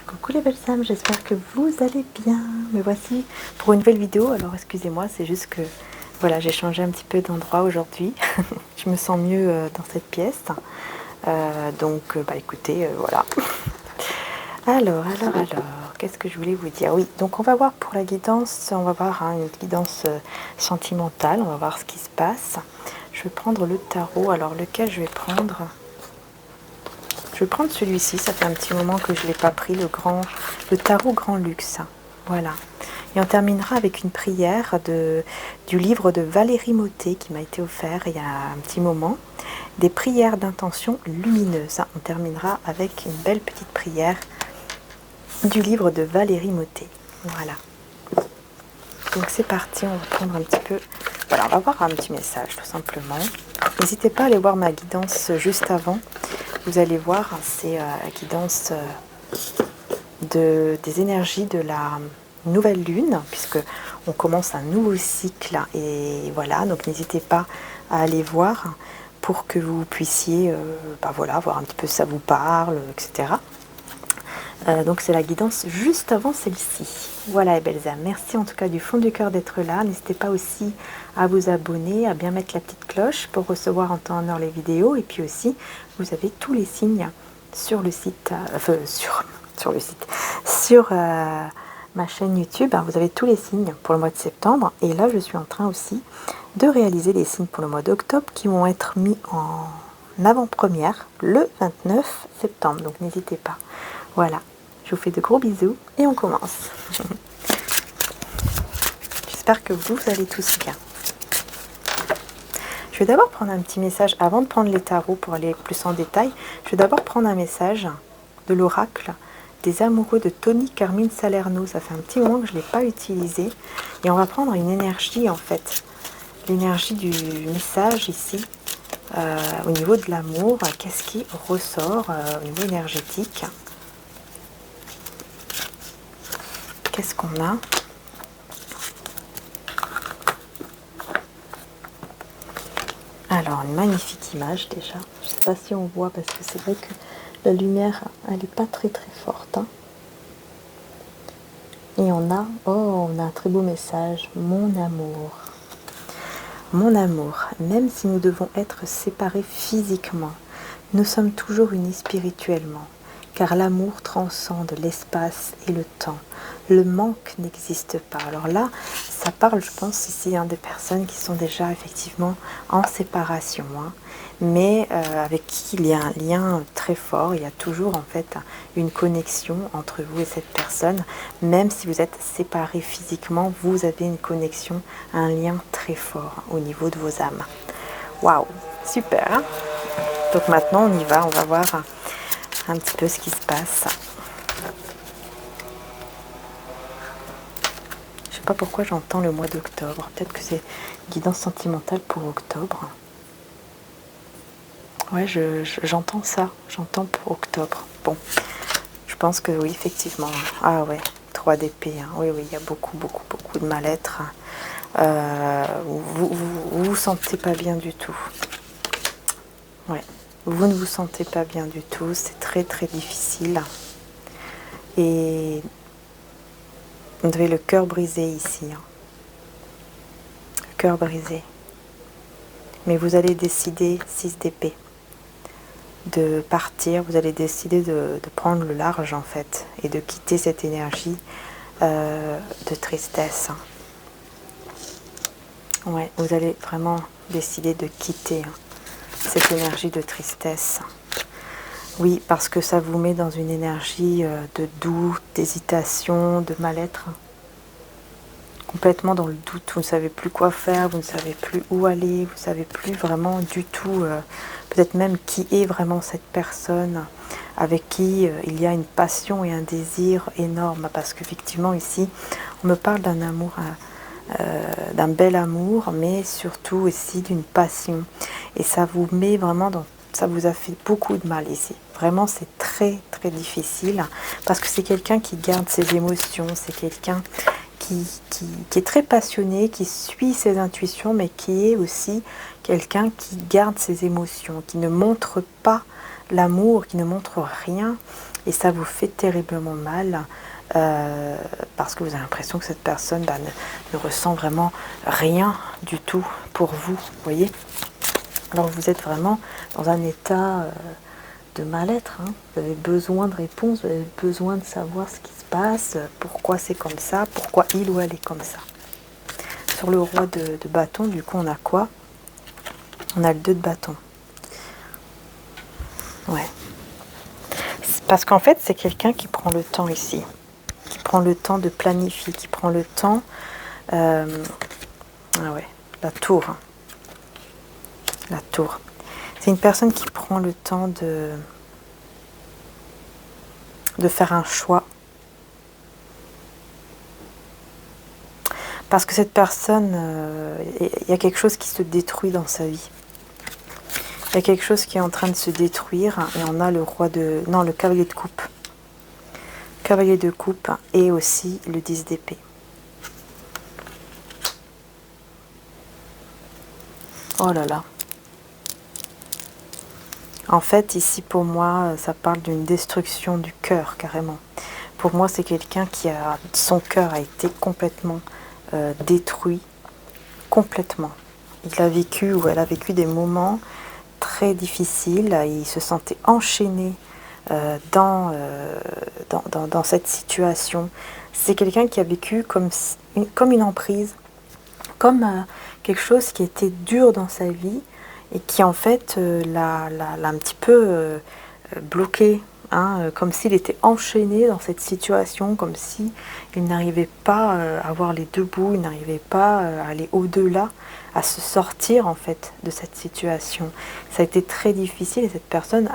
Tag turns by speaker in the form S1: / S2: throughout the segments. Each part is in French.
S1: Coucou les belles âmes, j'espère que vous allez bien. Me voici pour une nouvelle vidéo. Alors excusez-moi, c'est juste que voilà, j'ai changé un petit peu d'endroit aujourd'hui. Je me sens mieux dans cette pièce. Bah écoutez, voilà. Alors, qu'est-ce que je voulais vous dire? Oui, donc on va voir pour la guidance, on va voir une guidance sentimentale, on va voir ce qui se passe. Je vais prendre le tarot, alors lequel je vais prendre? Je vais prendre celui-ci, ça fait un petit moment que je ne l'ai pas pris, le tarot Grand Luxe. Voilà. Et on terminera avec une prière du livre de Valérie Mottet qui m'a été offert il y a un petit moment. Des prières d'intention lumineuse. On terminera avec une belle petite prière du livre de Valérie Mottet. Voilà. Donc c'est parti, on va prendre un petit peu... Voilà, on va voir un petit message tout simplement. N'hésitez pas à aller voir ma guidance juste avant. Vous allez voir, c'est la guidance des énergies de la nouvelle lune, puisque on commence un nouveau cycle. Et voilà, donc n'hésitez pas à aller voir pour que vous puissiez voilà, voir un petit peu si ça vous parle, etc. Donc c'est la guidance juste avant celle-ci. Voilà les belles âmes, merci en tout cas du fond du cœur d'être là. N'hésitez pas aussi à vous abonner, à bien mettre la petite cloche pour recevoir en temps en heure les vidéos. Et puis aussi, vous avez tous les signes sur le site, sur ma chaîne YouTube. Vous avez tous les signes pour le mois de septembre. Et là, je suis en train aussi de réaliser les signes pour le mois d'octobre qui vont être mis en avant-première le 29 septembre. Donc n'hésitez pas. Voilà, je vous fais de gros bisous et on commence. J'espère que vous allez tous bien. Je vais d'abord prendre un petit message avant de prendre les tarots pour aller plus en détail. Je vais d'abord prendre un message de l'oracle des amoureux de Tony Carmine Salerno. Ça fait un petit moment que je ne l'ai pas utilisé. Et on va prendre une énergie en fait. L'énergie du message ici. Au niveau de l'amour, qu'est-ce qui ressort au niveau énergétique? Qu'est-ce qu'on a? Alors, une magnifique image déjà. Je ne sais pas si on voit parce que c'est vrai que la lumière, elle n'est pas très très forte. Hein. Et on a un très beau message. Mon amour. Mon amour, même si nous devons être séparés physiquement, nous sommes toujours unis spirituellement. Car l'amour transcende l'espace et le temps. Le manque n'existe pas. Alors là, ça parle, je pense, ici des personnes qui sont déjà effectivement en séparation, mais avec qui il y a un lien très fort. Il y a toujours en fait une connexion entre vous et cette personne. Même si vous êtes séparés physiquement, vous avez une connexion, un lien très fort au niveau de vos âmes. Waouh, super, hein? Donc maintenant, on y va, on va voir un petit peu ce qui se passe. Je sais pas pourquoi j'entends le mois d'octobre. Peut-être que c'est guidance sentimentale pour octobre. Ouais, j'entends ça. J'entends pour octobre. Bon, je pense que oui, effectivement. Ah ouais, 3 d'épée. Hein. Oui, il y a beaucoup de mal-être. Vous sentez pas bien du tout. Ouais. Vous ne vous sentez pas bien du tout, c'est très très difficile. Et vous avez le cœur brisé ici. Hein. Le cœur brisé. Mais vous allez décider, 6 d'épée, de partir. Vous allez décider de prendre le large en fait. Et de quitter cette énergie de tristesse. Ouais, vous allez vraiment décider de quitter cette énergie de tristesse. Oui, parce que ça vous met dans une énergie de doute, d'hésitation, de mal-être. Complètement dans le doute, vous ne savez plus quoi faire, vous ne savez plus où aller, vous ne savez plus vraiment du tout, peut-être même qui est vraiment cette personne avec qui il y a une passion et un désir énorme. Parce qu'effectivement ici, on me parle d'un amour, d'un bel amour, mais surtout aussi d'une passion. Et ça vous met vraiment dans... Ça vous a fait beaucoup de mal ici. Vraiment, c'est très très difficile parce que c'est quelqu'un qui garde ses émotions, c'est quelqu'un qui est très passionné, qui suit ses intuitions, mais qui est aussi quelqu'un qui garde ses émotions, qui ne montre pas l'amour, qui ne montre rien et ça vous fait terriblement mal parce que vous avez l'impression que cette personne ne ressent vraiment rien du tout pour vous, voyez. Alors vous êtes vraiment dans un état de mal-être, hein. Vous avez besoin de réponses, vous avez besoin de savoir ce qui se passe, pourquoi c'est comme ça, pourquoi il ou elle est comme ça. Sur le roi de bâton, du coup, on a quoi? On a le 2 de bâton. Ouais. Parce qu'en fait, c'est quelqu'un qui prend le temps ici. Qui prend le temps de planifier, qui prend le temps... ah ouais, la tour. La tour. C'est une personne qui prend le temps de faire un choix. Parce que cette personne, il y a quelque chose qui se détruit dans sa vie. Il y a quelque chose qui est en train de se détruire. Et on a le roi de... Non, le cavalier de coupe. Cavalier de coupe et aussi le 10 d'épée. Oh là là. En fait, ici, pour moi, ça parle d'une destruction du cœur, carrément. Pour moi, c'est quelqu'un qui a... Son cœur a été complètement détruit. Complètement. Il a vécu, ou elle a vécu des moments très difficiles. Il se sentait enchaîné dans cette situation. C'est quelqu'un qui a vécu comme une emprise, comme quelque chose qui était dur dans sa vie et qui en fait l'a un petit peu bloqué, hein, comme s'il était enchaîné dans cette situation, comme si il n'arrivait pas à voir les deux bouts, il n'arrivait pas à aller au-delà, à se sortir en fait de cette situation. Ça a été très difficile et cette personne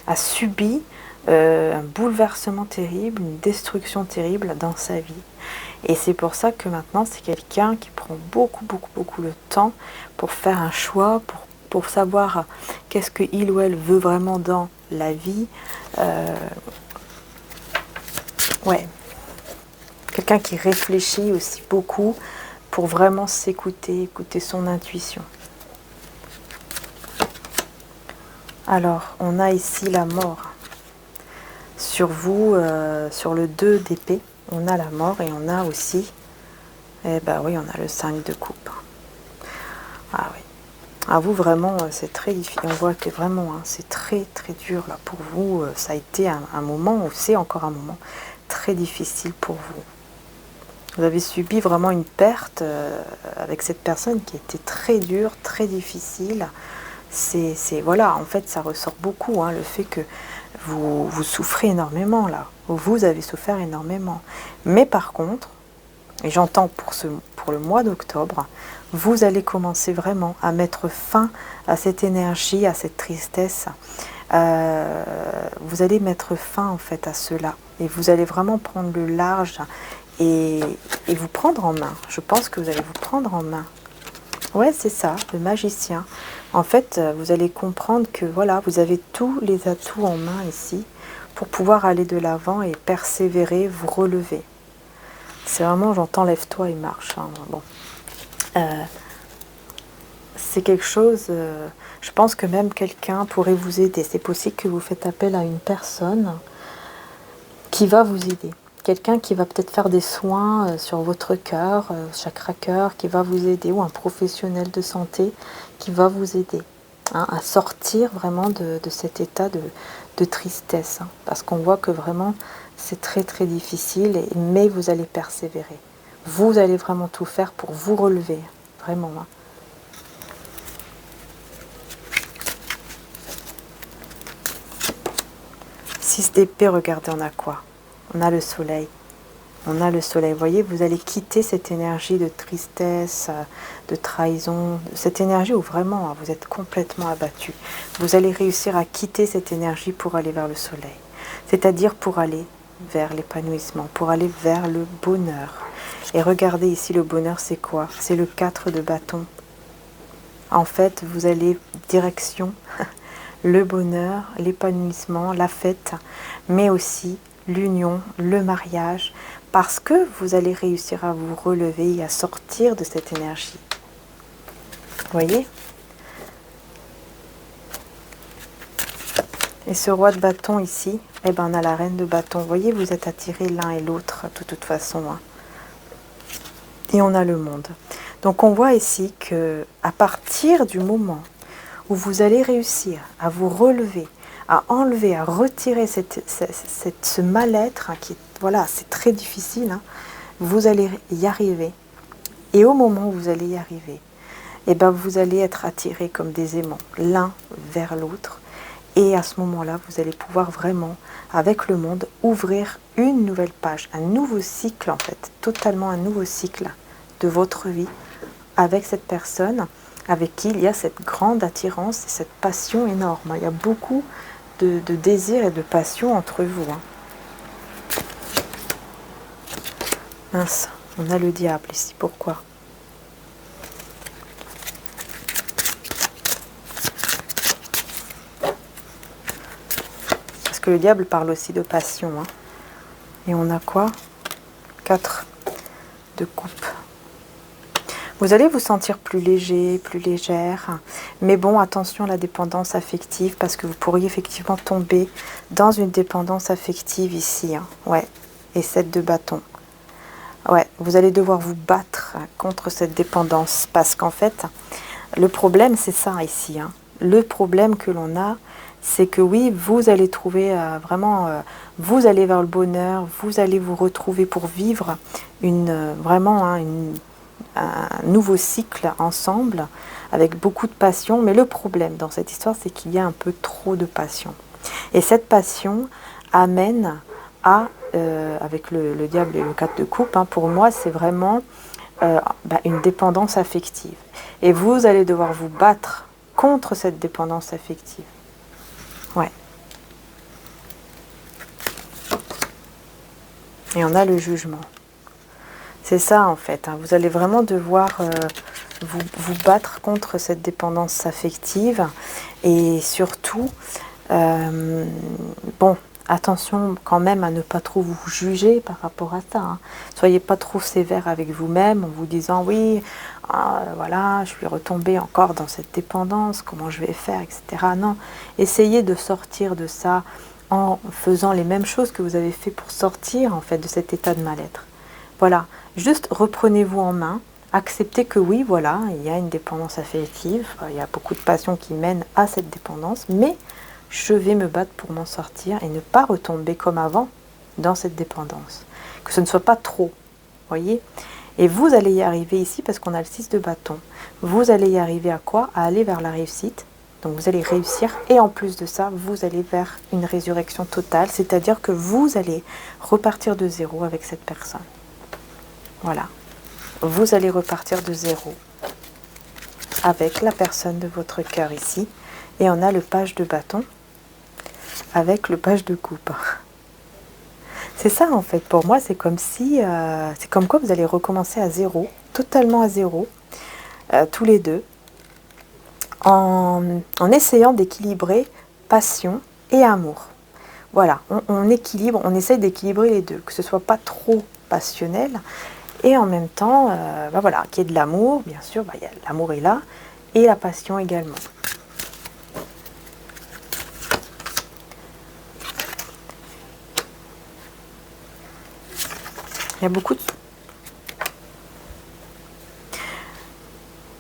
S1: a subi un bouleversement terrible, une destruction terrible dans sa vie. Et c'est pour ça que maintenant c'est quelqu'un qui prend beaucoup le temps pour faire un choix, pour savoir qu'est-ce qu'il ou elle veut vraiment dans la vie. Ouais, quelqu'un qui réfléchit aussi beaucoup pour vraiment s'écouter, écouter son intuition. Alors, on a ici la mort. Sur vous, sur le 2 d'épée, on a la mort et on a aussi, eh ben oui, on a le 5 de coupe. Ah oui. À vous, vraiment, c'est très difficile. On voit que vraiment, hein, c'est très dur là pour vous. Ça a été un moment, ou c'est encore un moment très difficile pour vous. Vous avez subi vraiment une perte avec cette personne qui était très dure, très difficile. Voilà, en fait, ça ressort beaucoup, hein, le fait que vous souffrez énormément là. Vous avez souffert énormément. Mais par contre, et j'entends pour le mois d'octobre, vous allez commencer vraiment à mettre fin à cette énergie, à cette tristesse. Vous allez mettre fin en fait à cela. Et vous allez vraiment prendre le large et vous prendre en main. Je pense que vous allez vous prendre en main. Ouais, c'est ça, le magicien. En fait, vous allez comprendre que voilà, vous avez tous les atouts en main ici pour pouvoir aller de l'avant et persévérer, vous relever. C'est vraiment, j'entends lève-toi et marche. Hein. Bon. C'est quelque chose, je pense que même quelqu'un pourrait vous aider. C'est possible que vous faites appel à une personne qui va vous aider. Quelqu'un qui va peut-être faire des soins sur votre cœur, chakra cœur, qui va vous aider, ou un professionnel de santé qui va vous aider, hein, à sortir vraiment de cet état de tristesse. Hein, parce qu'on voit que vraiment c'est très difficile, mais vous allez persévérer. Vous allez vraiment tout faire pour vous relever, vraiment. Hein. Six d'épée, regardez, on a quoi? On a le soleil. On a le soleil. Vous voyez, vous allez quitter cette énergie de tristesse, de trahison, cette énergie où vraiment vous êtes complètement abattu. Vous allez réussir à quitter cette énergie pour aller vers le soleil. C'est-à-dire pour aller vers l'épanouissement, pour aller vers le bonheur. Et regardez ici, le bonheur, c'est quoi? C'est le 4 de bâton. En fait, vous allez direction le bonheur, l'épanouissement, la fête, mais aussi l'union, le mariage, parce que vous allez réussir à vous relever et à sortir de cette énergie. Vous voyez? Et ce roi de bâton ici, eh ben, on a la reine de bâton. Vous voyez, vous êtes attirés l'un et l'autre de toute façon. Hein. Et on a le monde. Donc on voit ici que à partir du moment où vous allez réussir à vous relever, à enlever, à retirer ce mal-être, hein, qui, voilà, c'est très difficile, hein, vous allez y arriver. Et au moment où vous allez y arriver, eh ben, vous allez être attirés comme des aimants, l'un vers l'autre. Et à ce moment-là, vous allez pouvoir vraiment, avec le monde, ouvrir une nouvelle page, un nouveau cycle en fait, totalement un nouveau cycle de votre vie avec cette personne avec qui il y a cette grande attirance et cette passion énorme. Il y a beaucoup de désir et de passion entre vous. Hein. Mince, on a le diable ici, pourquoi ? Parce que le diable parle aussi de passion. Hein. Et on a quoi ? 4 de coupe. Vous allez vous sentir plus léger, plus légère. Mais bon, attention à la dépendance affective parce que vous pourriez effectivement tomber dans une dépendance affective ici. Hein. Ouais. Et 7 de bâton. Ouais, vous allez devoir vous battre contre cette dépendance parce qu'en fait, le problème c'est ça ici. Hein. Le problème que l'on a, c'est que oui, vous allez trouver vraiment, vous allez vers le bonheur, vous allez vous retrouver pour vivre vraiment hein, un nouveau cycle ensemble avec beaucoup de passion. Mais le problème dans cette histoire, c'est qu'il y a un peu trop de passion. Et cette passion amène à, avec le diable et le 4 de coupe, hein, pour moi, c'est vraiment une dépendance affective. Et vous allez devoir vous battre contre cette dépendance affective. Ouais. Et on a le jugement. C'est ça en fait. Hein. Vous allez vraiment devoir vous battre contre cette dépendance affective. Et surtout, bon, attention quand même à ne pas trop vous juger par rapport à ça. Hein. Soyez pas trop sévère avec vous-même en vous disant oui, voilà, je suis retombée encore dans cette dépendance, comment je vais faire, etc. Non, essayez de sortir de ça en faisant les mêmes choses que vous avez fait pour sortir en fait de cet état de mal-être. Voilà, juste reprenez-vous en main, acceptez que oui, voilà, il y a une dépendance affective, il y a beaucoup de passion qui mène à cette dépendance, mais je vais me battre pour m'en sortir et ne pas retomber comme avant dans cette dépendance. Que ce ne soit pas trop, voyez. Et vous allez y arriver ici parce qu'on a le 6 de bâton. Vous allez y arriver à quoi? À aller vers la réussite. Donc vous allez réussir et en plus de ça, vous allez vers une résurrection totale. C'est-à-dire que vous allez repartir de zéro avec cette personne. Voilà. Vous allez repartir de zéro avec la personne de votre cœur ici. Et on a le page de bâton avec le page de coupe. C'est ça en fait, pour moi c'est comme si, c'est comme quoi vous allez recommencer à zéro, totalement à zéro, tous les deux, en essayant d'équilibrer passion et amour. Voilà, on équilibre, on essaye d'équilibrer les deux, que ce soit pas trop passionnel, et en même temps, voilà, qu'il y ait de l'amour, bien sûr, l'amour est là, et la passion également. Il y a beaucoup de...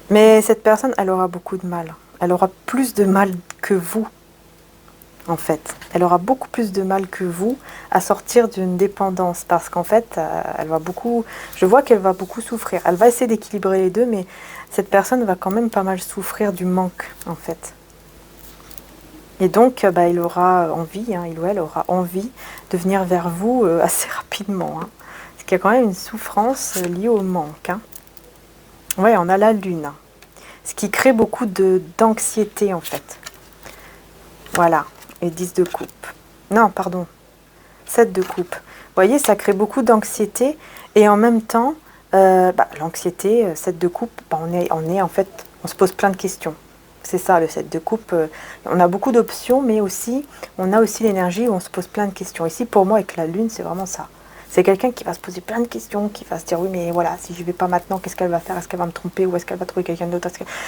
S1: Mais cette personne, elle aura beaucoup de mal. Elle aura plus de mal que vous, en fait. Elle aura beaucoup plus de mal que vous à sortir d'une dépendance. Parce qu'en fait, elle va beaucoup... Je vois qu'elle va beaucoup souffrir. Elle va essayer d'équilibrer les deux, mais cette personne va quand même pas mal souffrir du manque, en fait. Et donc, il aura envie, hein, il ou elle aura envie de venir vers vous assez rapidement. Hein. Parce qu'il y a quand même une souffrance liée au manque. Hein. Ouais, on a la lune. Ce qui crée beaucoup d'anxiété, en fait. Voilà. Et 10 de coupe. Non, pardon. 7 de coupe. Vous voyez, ça crée beaucoup d'anxiété. Et en même temps, l'anxiété, 7 de coupe, on est en fait, on se pose plein de questions. C'est ça, le 7 de coupe. On a beaucoup d'options, mais aussi, on a aussi l'énergie où on se pose plein de questions. Ici, pour moi, avec la lune, c'est vraiment ça. C'est quelqu'un qui va se poser plein de questions, qui va se dire oui mais voilà, si je vais pas maintenant, qu'est-ce qu'elle va faire? Est-ce qu'elle va me tromper ou est-ce qu'elle va trouver quelqu'un d'autre?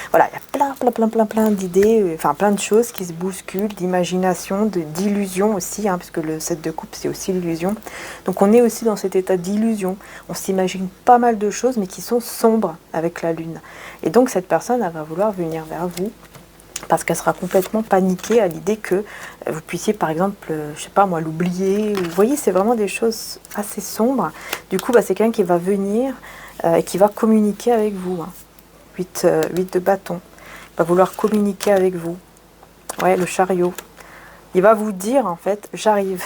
S1: Voilà, il y a plein d'idées, enfin plein de choses qui se bousculent, d'imagination, d'illusion aussi, hein, puisque le 7 de coupe c'est aussi l'illusion. Donc on est aussi dans cet état d'illusion. On s'imagine pas mal de choses mais qui sont sombres avec la lune. Et donc cette personne, elle va vouloir venir vers vous parce qu'elle sera complètement paniquée à l'idée que vous puissiez par exemple, je sais pas moi, l'oublier. Vous voyez, c'est vraiment des choses assez sombres. Du coup, c'est quelqu'un qui va venir et qui va communiquer avec vous. Hein. 8 de bâton. Il va vouloir communiquer avec vous. Ouais, le chariot. Il va vous dire en fait, j'arrive.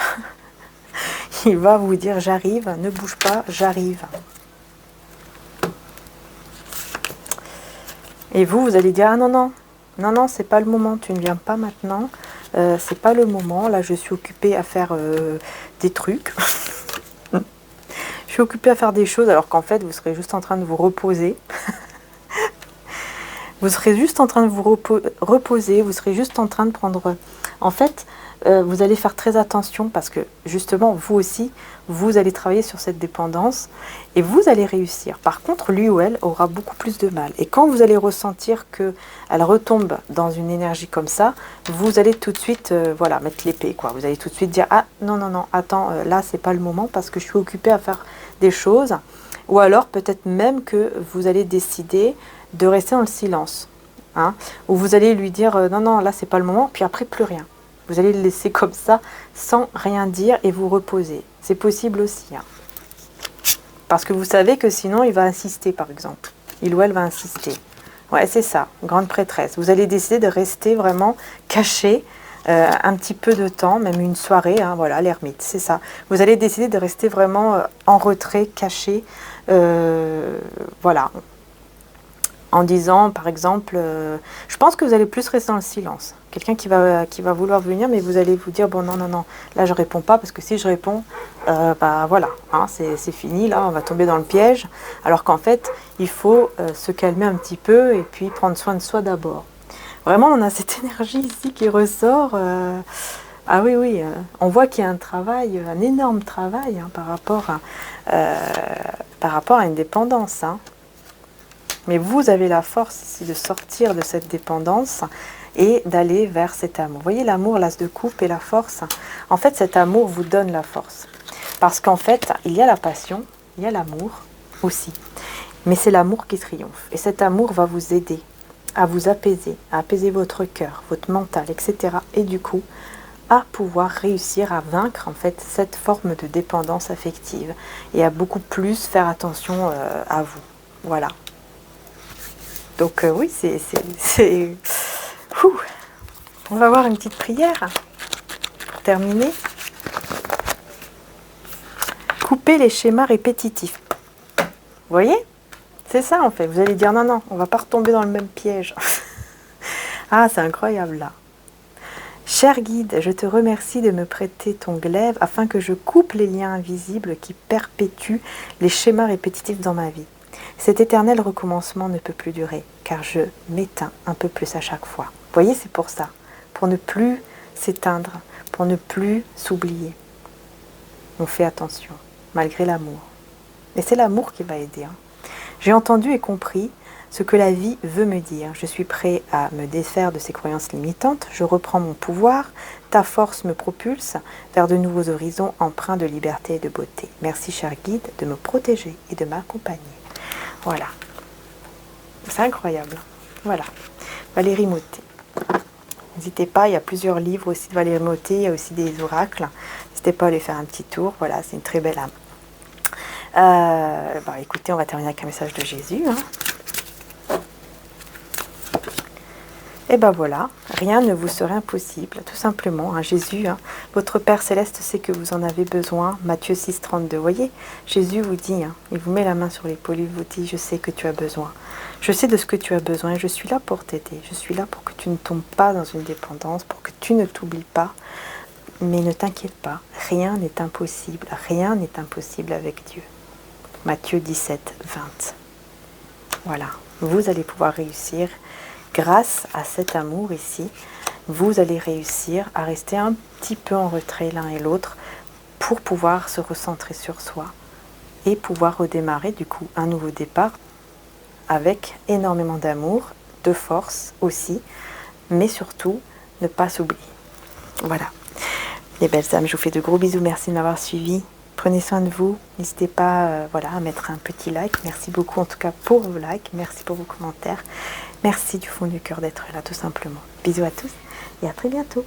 S1: Il va vous dire, j'arrive, ne bouge pas, j'arrive. Et vous allez dire, ah non, non. Non, c'est pas le moment, tu ne viens pas maintenant, c'est pas le moment, là je suis occupée à faire des trucs, je suis occupée à faire des choses alors qu'en fait vous serez juste en train de vous reposer, vous serez juste en train de vous reposer, vous serez juste en train de prendre, en fait vous allez faire très attention parce que justement vous aussi, vous allez travailler sur cette dépendance et vous allez réussir. Par contre, lui ou elle aura beaucoup plus de mal. Et quand vous allez ressentir qu'elle retombe dans une énergie comme ça, vous allez tout de suite voilà, mettre l'épée, quoi. Vous allez tout de suite dire, ah non, attends, là c'est pas le moment parce que je suis occupée à faire des choses. Ou alors peut-être même que vous allez décider de rester dans le silence. Hein, ou vous allez lui dire, non, là c'est pas le moment, puis après plus rien. Vous allez le laisser comme ça, sans rien dire et vous reposer. C'est possible aussi. Hein. Parce que vous savez que sinon, il va insister, par exemple. Il ou elle va insister. Ouais, c'est ça, grande prêtresse. Vous allez décider de rester vraiment caché un petit peu de temps, même une soirée, hein, voilà, l'ermite, c'est ça. Vous allez décider de rester vraiment en retrait, caché, voilà. En disant, par exemple, je pense que vous allez plus rester dans le silence. Quelqu'un qui va vouloir venir, mais vous allez vous dire, bon, non, là je réponds pas, parce que si je réponds, voilà, hein, c'est fini, là, on va tomber dans le piège. Alors qu'en fait, il faut se calmer un petit peu et puis prendre soin de soi d'abord. Vraiment, on a cette énergie ici qui ressort. Ah oui, on voit qu'il y a un travail, un énorme travail hein, par rapport à une dépendance. Hein. Mais vous avez la force ici de sortir de cette dépendance et d'aller vers cet amour. Vous voyez l'amour, l'as de coupe et la force. En fait, cet amour vous donne la force. Parce qu'en fait, il y a la passion, il y a l'amour aussi. Mais c'est l'amour qui triomphe. Et cet amour va vous aider à vous apaiser, à apaiser votre cœur, votre mental, etc. Et du coup, à pouvoir réussir à vaincre en fait cette forme de dépendance affective et à beaucoup plus faire attention à vous. Voilà. Donc oui, c'est... On va voir une petite prière pour terminer. Couper les schémas répétitifs. Vous voyez? C'est ça en fait. Vous allez dire non, on va pas retomber dans le même piège. Ah, c'est incroyable là. Cher guide, je te remercie de me prêter ton glaive afin que je coupe les liens invisibles qui perpétuent les schémas répétitifs dans ma vie. Cet éternel recommencement ne peut plus durer, car je m'éteins un peu plus à chaque fois. Vous voyez, c'est pour ça, pour ne plus s'éteindre, pour ne plus s'oublier. On fait attention, malgré l'amour. Et c'est l'amour qui va aider. Hein. J'ai entendu et compris ce que la vie veut me dire. Je suis prêt à me défaire de ces croyances limitantes. Je reprends mon pouvoir. Ta force me propulse vers de nouveaux horizons empreints de liberté et de beauté. Merci, cher guide, de me protéger et de m'accompagner. Voilà. C'est incroyable. Voilà. Valérie Mottet. N'hésitez pas, il y a plusieurs livres aussi de Valérie Mottet, il y a aussi des oracles. N'hésitez pas à aller faire un petit tour. Voilà, c'est une très belle âme. Écoutez, on va terminer avec un message de Jésus. Hein. Et ben voilà, rien ne vous serait impossible, tout simplement. Hein, Jésus, hein, votre Père Céleste sait que vous en avez besoin. Matthieu 6, 32. Vous voyez, Jésus vous dit, hein, il vous met la main sur l'épaule, il vous dit, je sais que tu as besoin. Je sais de ce que tu as besoin et je suis là pour t'aider. Je suis là pour que tu ne tombes pas dans une dépendance, pour que tu ne t'oublies pas. Mais ne t'inquiète pas, rien n'est impossible. Rien n'est impossible avec Dieu. Matthieu 17, 20. Voilà, vous allez pouvoir réussir. Grâce à cet amour ici, vous allez réussir à rester un petit peu en retrait l'un et l'autre pour pouvoir se recentrer sur soi et pouvoir redémarrer du coup un nouveau départ avec énormément d'amour, de force aussi, mais surtout ne pas s'oublier. Voilà. Les belles âmes, je vous fais de gros bisous, merci de m'avoir suivi. Prenez soin de vous, n'hésitez pas voilà, à mettre un petit like. Merci beaucoup en tout cas pour vos likes, merci pour vos commentaires. Merci du fond du cœur d'être là tout simplement. Bisous à tous et à très bientôt.